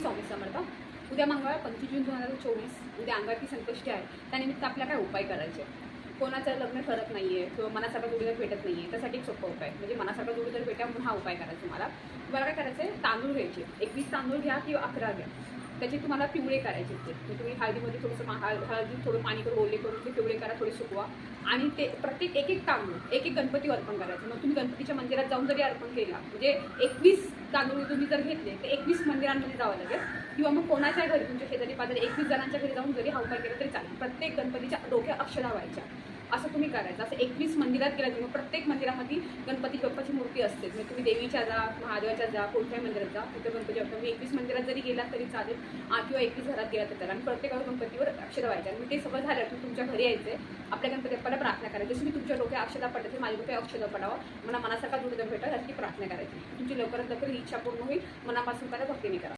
स्वामी समर्थ. उद्या मंगळवार 25 जून 2024. उद्या अंगारकी संकष्टी आहे. त्यानिमित्त आपल्याला काय उपाय करायचे. कोणाचं लग्न ठरत नाही आहे किंवा मनासारखा जोडीदार भेटत नाही आहे, त्यासाठी एक सोपा उपाय म्हणजे मनासारखा जोडीदार भेटा म्हणून हा उपाय करायचा. तुम्हाला काय करायचं आहे, तांदूळ घ्यायचे. 21 तांदूळ घ्या किंवा 11 घ्या. त्याचे तुम्हाला पिवळे करायचे. ते तुम्ही हळदीमध्ये थोडंसं हळदी थोडं पाणी करून ओले करून ते पिवळे करा, थोडे सुकवा आणि ते प्रत्येक एक तांदूळ एक गणपती अर्पण करायचं. मग तुम्ही गणपतीच्या मंदिरात जाऊन जरी अर्पण केला म्हणजे 21 तांदूळ तुम्ही जर घेतले तर 21 मंदिरांमध्ये जावं लागेल किंवा मग कोणाच्या घरी तुमच्या शेजारी पाजारी 21 जणांच्या घरी जाऊन जरी हा उपाय केला तरी चालेल. प्रत्येक गणपतीच्या डोक्या अक्षरा व्हायच्या. असं तुम्ही करायचं. असं 21 मंदिरात गेला तुम्ही प्रत्येक मंदिरामध्ये गणपती बाप्पाची मूर्ती असते. म्हणजे तुम्ही देवीच्या जा, महादेवाच्या जा, कोणत्याही मंदिरात जा, तिथं गणपती बाप्पा. तुम्ही 21 मंदिरात जरी गेला तरी चालेल किंवा 21 घरात गेला तर. आणि प्रत्येक गणपतीवर अक्षर व्हायच्या. आणि ते सगळं झालं तुम्ही तुमच्या घरी यायचे. आपल्या गणपती बाप्पाला प्रार्थना करायची. जसं मी तुमच्या डोक्या अक्षरा पडते माझ्या डोक्या अक्षर पडावं, मला मनासारखा जोडीदार भेटावं याची प्रार्थना करायची. तुमची लवकरात लवकर इच्छा पूर्ण होईल. मनापासून करा, भक्तीने करा.